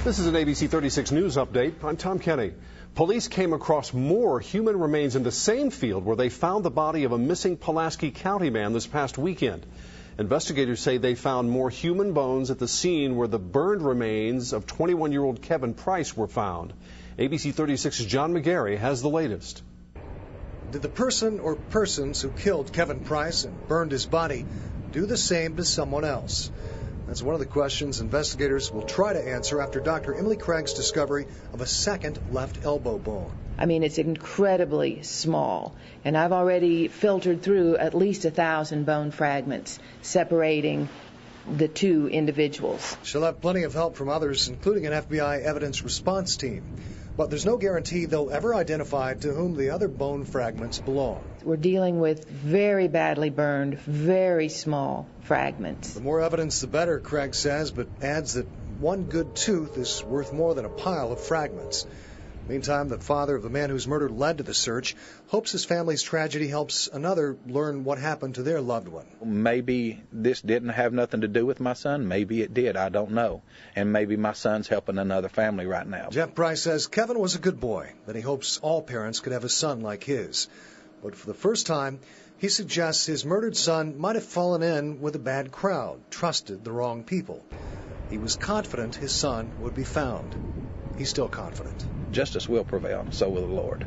This is an ABC 36 News update. I'm Tom Kenny. Police came across more human remains in the same field where they found the body of a missing Pulaski County man this past weekend. Investigators say they found more human bones at the scene where the burned remains of 21-year-old Kevin Price were found. ABC 36's John McGarry has the latest. Did the person or persons who killed Kevin Price and burned his body do the same to someone else? That's one of the questions investigators will try to answer after Dr. Emily Craig's discovery of a second left elbow bone. I mean, it's incredibly small, and I've already filtered through at least 1,000 bone fragments separating the two individuals. She'll have plenty of help from others, including an FBI evidence response team. But there's no guarantee they'll ever identify to whom the other bone fragments belong. We're dealing with very badly burned, very small fragments. The more evidence, the better, Craig says, but adds that one good tooth is worth more than a pile of fragments. Meantime, the father of the man whose murder led to the search hopes his family's tragedy helps another learn what happened to their loved one. Maybe this didn't have nothing to do with my son. Maybe it did. I don't know. And maybe my son's helping another family right now. Jeff Price says Kevin was a good boy, that he hopes all parents could have a son like his. But for the first time, he suggests his murdered son might have fallen in with a bad crowd, trusted the wrong people. He was confident his son would be found. He's still confident. Justice will prevail, so will the Lord.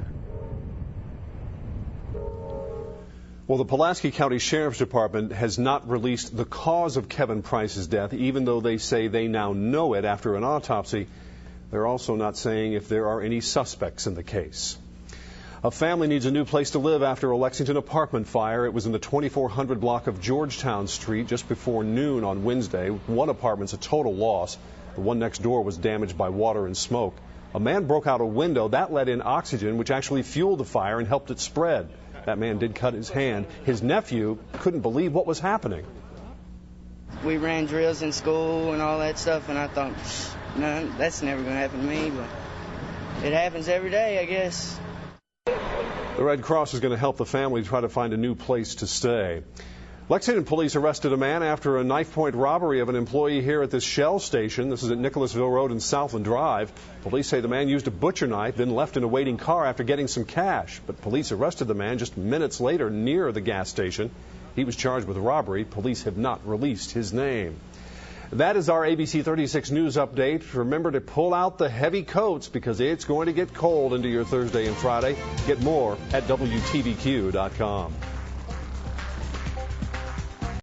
Well, the Pulaski County Sheriff's Department has not released the cause of Kevin Price's death, even though they say they now know it after an autopsy. They're also not saying if there are any suspects in the case. A family needs a new place to live after a Lexington apartment fire. It was in the 2400 block of Georgetown Street just before noon on Wednesday. One apartment's a total loss. The one next door was damaged by water and smoke. A man broke out a window. That let in oxygen, which actually fueled the fire and helped it spread. That man did cut his hand. His nephew couldn't believe what was happening. We ran drills in school and all that stuff, and I thought, no, that's never going to happen to me, but it happens every day, I guess. The Red Cross is going to help the family try to find a new place to stay. Lexington police arrested a man after a knife-point robbery of an employee here at this Shell station. This is at Nicholasville Road and Southland Drive. Police say the man used a butcher knife, then left in a waiting car after getting some cash. But police arrested the man just minutes later near the gas station. He was charged with robbery. Police have not released his name. That is our ABC 36 News update. Remember to pull out the heavy coats because it's going to get cold into your Thursday and Friday. Get more at WTVQ.com.